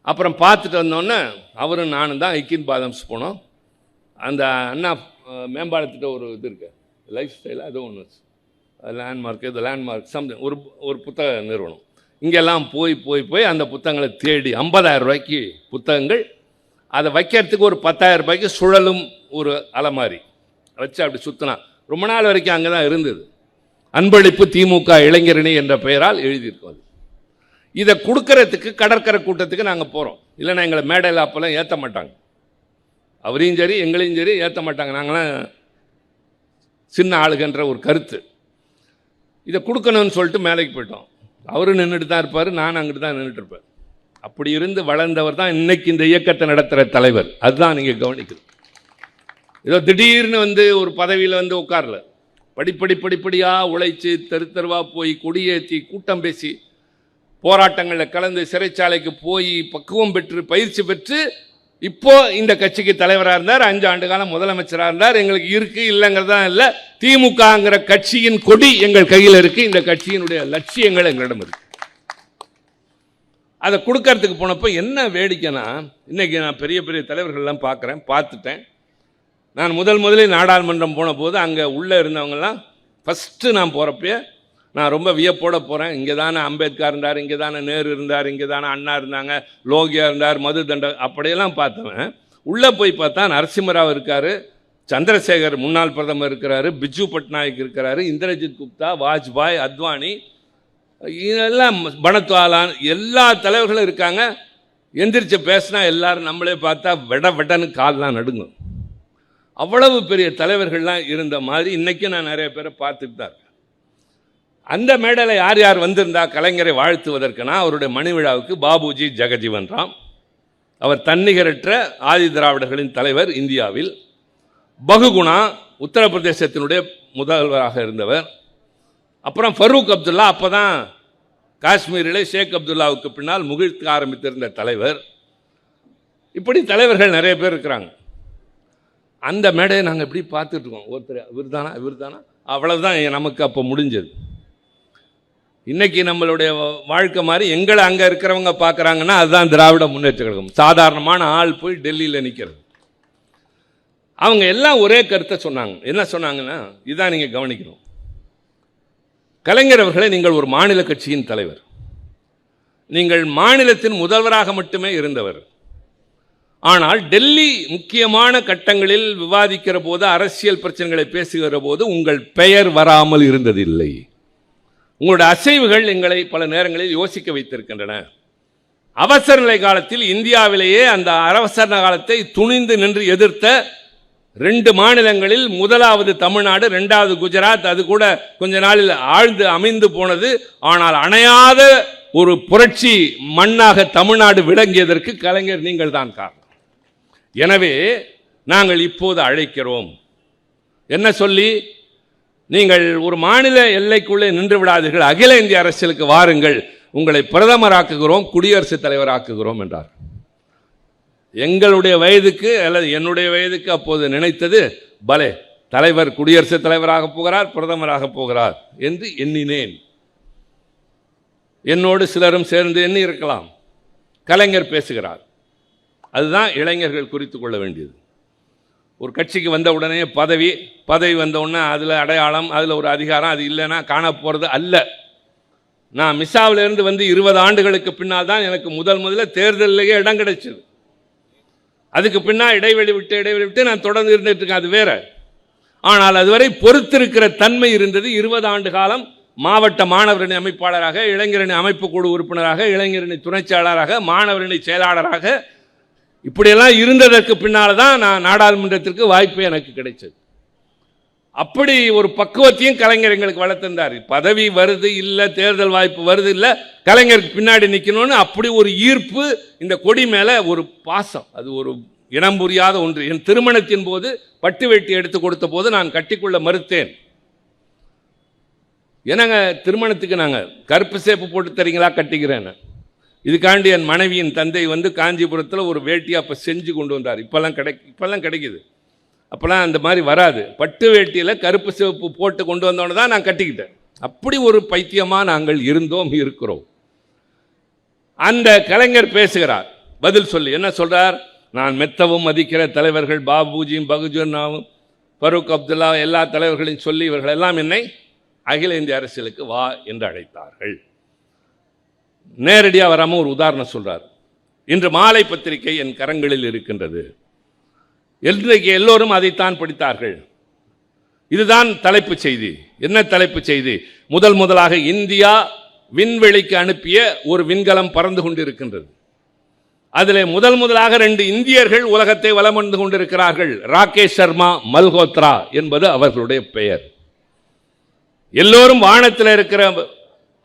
அப்புறம் பார்த்துட்டு வந்தோன்னே அவரும் நானும் தான் ஐக்கின் பாதம்ஸ் போனோம். அந்த அண்ணா மேம்பாலத்திட்ட ஒரு இது இருக்கு, லைஃப் ஸ்டைலாக ஏதோ ஒன்று லேண்ட்மார்க், இது லேண்ட்மார்க் சம்திங், ஒரு புத்தக நிறுவனம். இங்கெல்லாம் போய் அந்த புத்தகங்களை தேடி 50,000 ரூபாய்க்கு புத்தகங்கள், அதை வைக்கிறதுக்கு ஒரு 10,000 ரூபாய்க்கு சுழலும் ஒரு அலமாரி வச்சு அப்படி சுற்றினா ரொம்ப நாள் வரைக்கும் அங்கே தான் இருந்தது. அன்பளிப்பு திமுக இளைஞரணி என்ற பெயரால் எழுதியிருக்கோம். அது இதை கொடுக்கறதுக்கு கடற்கரை கூட்டத்துக்கு நாங்கள் போகிறோம். இல்லைன்னா எங்களை மேடையில் அப்போல்லாம் ஏற்ற மாட்டாங்க, அவரையும் சரி எங்களையும் சரி ஏற்ற மாட்டாங்க. நாங்களாம் சின்ன ஆளுகன்ற ஒரு கருத்து. இதை கொடுக்கணும்னு சொல்லிட்டு மேலைக்கு போயிட்டோம். அவரும் நின்றுட்டு தான் இருப்பார், நான் அங்கிட்டு தான் நின்றுட்டு இருப்பேன். அப்படி இருந்து வளர்ந்தவர் தான் இன்னைக்கு இந்த இயக்கத்தை நடத்துகிற தலைவர். அதுதான் நீங்கள் கவனிக்கணும். ஏதோ திடீர்னு வந்து ஒரு பதவியில் வந்து உட்காரல, படிப்படியாக உழைச்சி தெருவாக போய் கொடியேற்றி கூட்டம் பேசி போராட்டங்களில் கலந்து சிறைச்சாலைக்கு போய் பக்குவம் பெற்று பயிற்சி பெற்று இப்போ இந்த கட்சிக்கு தலைவராக இருந்தார். 5 ஆண்டு காலம் முதலமைச்சராக இருந்தார். எங்களுக்கு இருக்கு இல்லைங்கிறதான் இல்லை, திமுகங்கிற கட்சியின் கொடி எங்கள் கையில் இருக்கு. இந்த கட்சியினுடைய லட்சியங்கள் எங்களிடம் இருக்கு. அதை கொடுக்கறதுக்கு போனப்போ என்ன வேடிக்கைனா, இன்னைக்கு நான் பெரிய பெரிய தலைவர்கள்லாம் பார்த்துட்டேன். நான் முதலில் நாடாளுமன்றம் போன போது அங்கே உள்ளே இருந்தவங்கெல்லாம் ஃபஸ்ட்டு நான் போகிறப்பே நான் ரொம்ப வியப்போடு போகிறேன். இங்கே தானே அம்பேத்கர் இருந்தார், இங்கே தானே நேரு இருந்தார், இங்கே தானே அண்ணா இருந்தாங்க, லோகியா இருந்தார், மது தண்ட அப்படியெல்லாம் பார்த்தவன் உள்ளே போய் பார்த்தா நரசிம்மராவ் இருக்கார், சந்திரசேகர் முன்னாள் பிரதமர் இருக்கிறாரு, பிஜு பட்நாயக் இருக்கிறாரு, இந்திரஜித் குப்தா, வாஜ்பாய், அத்வானி, இதெல்லாம் பனத்வாலான், எல்லா தலைவர்களும் இருக்காங்க. எந்திரிச்சு பேசினா எல்லாரும் நம்மளே பார்த்தா வெடன்னு கால்லாம் நடுங்கும். அவ்வளவு பெரிய தலைவர்கள்லாம் இருந்த மாதிரி இன்றைக்கும் நான் நிறைய பேரை பார்த்துட்டு தான் இருக்கேன். அந்த மேடையில் யார் வந்திருந்தா கலைஞரை வாழ்த்துவதற்குனா அவருடைய மணி விழாவுக்கு பாபுஜி ஜெகஜீவன் ராம், அவர் தன்னிகரற்ற ஆதி திராவிடர்களின் தலைவர் இந்தியாவில். பகுகுணா உத்தரப்பிரதேசத்தினுடைய முதல்வராக இருந்தவர். அப்புறம் ஃபரூக் அப்துல்லா, அப்போ தான் காஷ்மீரில் ஷேக் அப்துல்லாவுக்கு பின்னால் முகிழ்க்க ஆரம்பித்திருந்த தலைவர். இப்படி தலைவர்கள் நிறைய பேர் இருக்கிறாங்க. அந்த மேடையை நாங்கள் எப்படி பார்த்துட்ருக்கோம். ஒருத்தர் இவர் தானா அவ்வளவுதான் நமக்கு அப்போ முடிஞ்சது. இன்னைக்கு நம்மளுடைய வாழ்க்கை மாதிரி எங்களை அங்கே இருக்கிறவங்க பார்க்குறாங்கன்னா அதுதான் திராவிட முன்னேற்ற கழகம். சாதாரணமான ஆள் போய் டெல்லியில் நிற்கிறது. அவங்க எல்லாம் ஒரே கருத்தை சொன்னாங்க. என்ன சொன்னாங்கன்னா, இதுதான் நீங்கள் கவனிக்கணும். கலைஞர் அவர்களே, நீங்கள் ஒரு மாநில கட்சியின் தலைவர், நீங்கள் மாநிலத்தின் முதல்வராக மட்டுமே இருந்தவர். ஆனால் டெல்லி முக்கியமான கட்டங்களில் விவாதிக்கிற போது, அரசியல் பிரச்சனைகளை பேசுகிற போது உங்கள் பெயர் வராமல் இருந்ததில்லை. உங்களுடைய அசைவுகள் எங்களை பல நேரங்களில் யோசிக்க வைத்திருக்கின்றன. அவசர நிலை காலத்தில் இந்தியாவிலேயே அந்த அவசர காலத்தை துணிந்து நின்று எதிர்த்த 2 மாநிலங்களில், முதலாவது தமிழ்நாடு, 2வது குஜராத், அது கூட கொஞ்ச நாளில் ஆழ்ந்து அமைந்து போனது. ஆனால் அணையாத ஒரு புரட்சி மண்ணாக தமிழ்நாடு விளங்கியதற்கு கலைஞர் நீங்கள் தான் காரணம். எனவே நாங்கள் இப்போது அழைக்கிறோம். என்ன சொல்லி? நீங்கள் ஒரு மாநில எல்லைக்குள்ளே நின்று விடாதீர்கள், அகில இந்திய அரசியலுக்கு வாருங்கள், உங்களை பிரதமராக்குகிறோம், குடியரசுத் தலைவராக்குகிறோம் என்றார். எங்களுடைய வயதுக்கு அல்லது என்னுடைய வயதுக்கு அப்போது நினைத்தது, பலே தலைவர் குடியரசுத் தலைவராக போகிறார், பிரதமராக போகிறார் என்று எண்ணினேன். என்னோடு சிலரும் சேர்ந்து எண்ணி இருக்கலாம். கலைஞர் பேசுகிறார். அதுதான் இளைஞர்கள் குறித்து கொள்ள வேண்டியது. ஒரு கட்சிக்கு வந்த உடனே பதவி வந்த உடனே அதில் அடையாளம், அதில் ஒரு அதிகாரம், அது இல்லைன்னா காண போகிறது அல்ல. நான் மிசாவிலிருந்து வந்து 20 ஆண்டுகளுக்கு பின்னால் தான் எனக்கு முதல்ல தேர்தலிலேயே இடம் கிடைச்சது. அதுக்கு பின்னால் இடைவெளி விட்டு நான் தொடர்ந்து இருந்துட்டு இருக்கேன், அது வேற. ஆனால் அதுவரை பொறுத்திருக்கிற தன்மை இருந்தது. 20 ஆண்டு காலம் மாவட்ட மாணவரணி அமைப்பாளராக, இளைஞரணி அமைப்பு குழு உறுப்பினராக, இளைஞரணி துணைச் செயலாளராக, மாணவரணி செயலாளராக, இப்படியெல்லாம் இருந்ததற்கு பின்னால் தான் நான் நாடாளுமன்றத்திற்கு வாய்ப்பு எனக்கு கிடைச்சது. அப்படி ஒரு பக்குவத்தையும் கலைஞர் எங்களுக்கு வளர்த்திருந்தார். பதவி வருது இல்லை, தேர்தல் வாய்ப்பு வருது இல்லை, கலைஞருக்கு பின்னாடி நிற்கணும்னு அப்படி ஒரு ஈர்ப்பு, இந்த கொடி மேலே ஒரு பாசம், அது ஒரு இனம் புரியாத ஒன்று. என் திருமணத்தின் போது பட்டு வேட்டி எடுத்து கொடுத்த போது நான் கட்டிக்கொள்ள மறுத்தேன். என்னங்க திருமணத்துக்கு நாங்கள் கருப்பு சேப்பு போட்டு தரீங்களா, கட்டிக்கிறேன்னு. இதுக்காண்டி என் மனைவியின் தந்தை வந்து காஞ்சிபுரத்தில் ஒரு வேட்டி அப்போ செஞ்சு கொண்டு வந்தார். இப்போல்லாம் கிடைக்குது. அப்போல்லாம் அந்த மாதிரி வராது. பட்டு வேட்டியில் கருப்பு சிவப்பு போட்டு கொண்டு வந்தோன்னு தான் நான் கட்டிக்கிட்டேன். அப்படி ஒரு பைத்தியமாக நாங்கள் இருக்கிறோம். அந்த கலைஞர் பேசுகிறார். பதில் சொல்லி என்ன சொல்றார்? நான் மெத்தவும் மதிக்கிற தலைவர்கள் பாபுஜியும் பகுஜனாவும் ஃபரூக் அப்துல்லா எல்லா தலைவர்களையும் சொல்லி இவர்கள் எல்லாம் என்னை அகில இந்திய அரசியலுக்கு வா என்று அழைத்தார்கள். நேரடியாக வராமல் ஒரு உதாரணம் சொல்றார். இன்று மாலை பத்திரிகை என் கரங்களில் இருக்கின்றது. இன்றைக்கு எல்லோரும் அதைத்தான் படித்தார்கள். இதுதான் தலைப்பு செய்தி. என்ன தலைப்பு செய்தி? முதலாக இந்தியா விண்வெளிக்கு அனுப்பிய ஒரு விண்கலம் பறந்து கொண்டிருக்கின்றது. அதிலே முதலாக 2 இந்தியர்கள் உலகத்தை வலம் வந்து கொண்டிருக்கிறார்கள். ராகேஷ் சர்மா, மல்ஹோத்ரா என்பது அவர்களுடைய பெயர். எல்லோரும் வானத்தில் இருக்கிற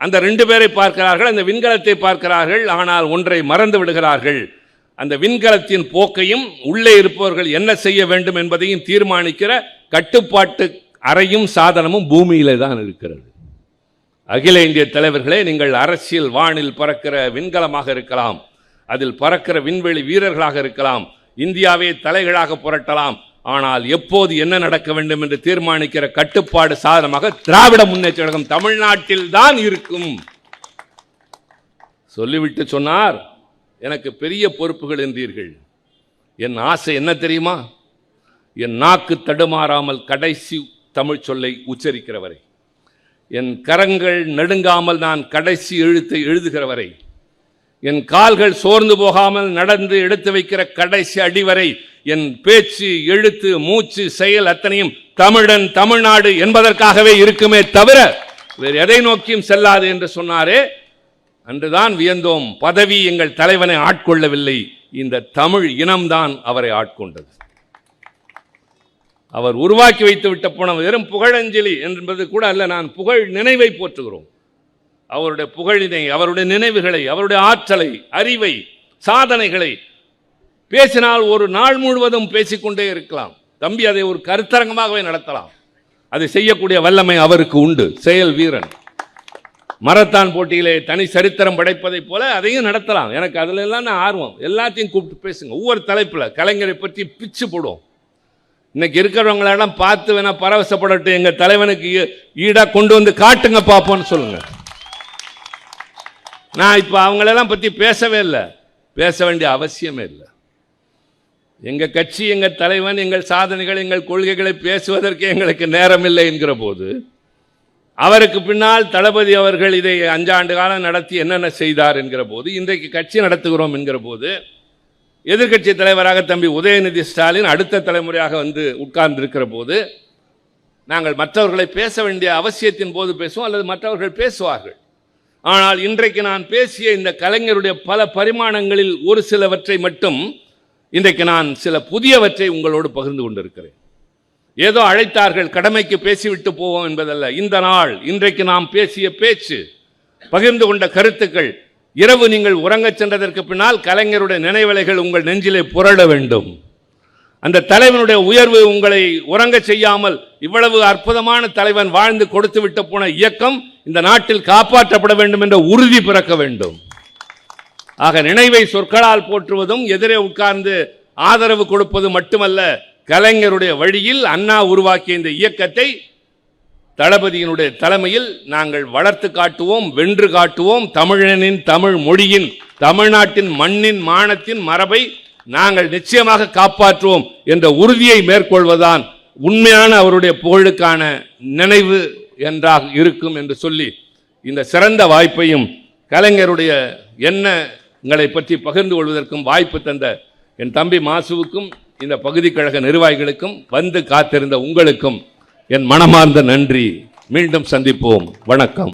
அந்த 2 பேரை பார்க்கிறார்கள், அந்த விண்கலத்தை பார்க்கிறார்கள். ஆனால் ஒன்றை மறந்து விடுகிறார்கள். அந்த விண்கலத்தின் போக்கையும் உள்ளே இருப்பவர்கள் என்ன செய்ய வேண்டும் என்பதையும் தீர்மானிக்கிற கட்டுப்பாட்டு அறையும் சாதனமும் பூமியிலே தான் இருக்கிறது. அகில இந்திய தலைவர்களே, நீங்கள் அரசியல் வானில் பறக்கிற விண்கலமாக இருக்கலாம், அதில் பறக்கிற விண்வெளி வீரர்களாக இருக்கலாம், இந்தியாவை தலைகளாக புரட்டலாம். ஆனால் எப்போது என்ன நடக்க வேண்டும் என்று தீர்மானிக்கிற கட்டுப்பாடு சாதனமாக திராவிட முன்னேற்ற கழகம் தமிழ்நாட்டில் தான் இருக்கும். சொல்லிவிட்டு சொன்னார், எனக்கு பெரிய பொறுப்புகள் என்றீர்கள். என் ஆசை என்ன தெரியுமா? என் நாக்கு தடுமாறாமல் கடைசி தமிழ் சொல்லை உச்சரிக்கிறவரை, என் கரங்கள் நடுங்காமல் நான் கடைசி எழுத்தை எழுதுகிறவரை, என் கால்கள் சோர்ந்து போகாமல் நடந்து எடுத்து வைக்கிற கடைசி அடிவரை, என் பேச்சு, எழுத்து, மூச்சு, செயல் அத்தனையும் தமிழன் தமிழ்நாடு என்பதற்காகவே இருக்குமே தவிர வேறு எதை நோக்கியும் செல்லாது என்று சொன்னாரே. அன்றுதான் வியந்தோம். பதவி எங்கள் தலைவனை ஆட்கொள்ளவில்லை, இந்த தமிழ் இனம்தான் அவரை ஆட்கொண்டது. அவர் உருவாக்கி வைத்து விட்ட போன வெறும் புகழஞ்சலி என்பது கூட அல்ல, நான் புகழ் நினைவை போற்றுகிறோம். அவருடைய புகழினை, அவருடைய நினைவுகளை, அவருடைய ஆற்றலை, அறிவை, சாதனைகளை பேசினால் ஒரு நாள் முழுவதும் பேசிக்கொண்டே இருக்கலாம். தம்பி அதை ஒரு கருத்தரங்கமாகவே நடத்தலாம். அதை செய்யக்கூடிய வல்லமை அவருக்கு உண்டு. செயல் வீரன். மரத்தான் போட்டியிலே தனி சரித்திரம் படைப்பதை போல அதையும் நடத்தலாம். எனக்கு அதுல எல்லாம் ஆர்வம். எல்லாத்தையும் கூப்பிட்டு பேசுங்க. ஒவ்வொரு தலைப்பில் கலைஞரை பற்றி பிச்சு போடுவோம். இன்னைக்கு இருக்கிறவங்களெல்லாம் பார்த்து வேணா பரவசப்படட்டு, எங்க தலைவனுக்கு ஈடா கொண்டு வந்து காட்டுங்க பார்ப்போம்னு சொல்லுங்க. நான் இப்ப அவங்களெல்லாம் பத்தி பேசவே இல்லை, பேச வேண்டிய அவசியமே இல்லை. எங்க கட்சி, எங்க தலைவன், எங்கள் சாதனைகள், எங்கள் கொள்கைகளை பேசுவதற்கு எங்களுக்கு நேரம் இல்லை என்கிற போது, அவருக்கு பின்னால் தளபதி அவர்கள் இதை 5 ஆண்டு காலம் நடத்தி என்னென்ன செய்தார் என்கிற போது, இன்றைக்கு கட்சி நடத்துகிறோம் என்கிற போது, எதிர்கட்சி தலைவராக தம்பி உதயநிதி ஸ்டாலின் அடுத்த தலைமுறையாக வந்து உட்கார்ந்திருக்கிற போது, நாங்கள் மற்றவர்களை பேச வேண்டிய அவசியத்தின் போது பேசுவோம், அல்லது மற்றவர்கள் பேசுவார்கள். ஆனால் இன்றைக்கு நான் பேசிய இந்த கலைஞருடைய பல பரிமாணங்களில் ஒரு சிலவற்றை மட்டும் இன்றைக்கு நான் சில புதியவற்றை உங்களோடு பகிர்ந்து கொண்டிருக்கிறேன். ஏதோ அழைத்தார்கள் கடமைக்கு பேசிவிட்டு போவோம் என்பதல்ல. இந்த நாள், இன்றைக்கு நாம் பேசிய பேச்சு, பகிர்ந்து கொண்ட கருத்துக்கள், இரவு நீங்கள் உறங்கச் சென்றதற்கு பின்னால் கலைஞருடைய நினைவலைகள் உங்கள் நெஞ்சிலே புரள வேண்டும். அந்த தலைவனுடைய உயர்வு உங்களை உறங்க செய்யாமல், இவ்வளவு அற்புதமான தலைவன் வாழ்ந்து கொடுத்து விட்டு போன இயக்கம் இந்த நாட்டில் காப்பாற்றப்பட வேண்டும் என்ற உறுதி பிறக்க வேண்டும். ஆக நினைவை சொற்களால் போற்றுவதும் எதிரே உட்கார்ந்து ஆதரவு கொடுப்பது மட்டுமல்ல, கலைஞருடைய வழியில் அண்ணா உருவாக்கிய இந்த இயக்கத்தை தளபதியினுடைய தலைமையில் நாங்கள் வளர்த்து காட்டுவோம், வென்று காட்டுவோம். தமிழனின், தமிழ் மொழியின், தமிழ்நாட்டின் மண்ணின், மானத்தின் மரபை நாங்கள் நிச்சயமாக காப்பாற்றுவோம் என்ற உறுதியை மேற்கொள்வதுதான் உண்மையான அவருடைய புகழுக்கான நினைவு என்றாக இருக்கும் என்று சொல்லி, இந்த சிறந்த வாய்ப்பையும் கலைஞருடைய எண்ணங்களை பற்றி பகிர்ந்து கொள்வதற்கும் வாய்ப்பு தந்த என் தம்பி மாசுவுக்கும், இந்த பகுதி கழக நிர்வாகிகளுக்கும், வந்து காத்திருந்த உங்களுக்கும் என் மனமார்ந்த நன்றி. மீண்டும் சந்திப்போம். வணக்கம்.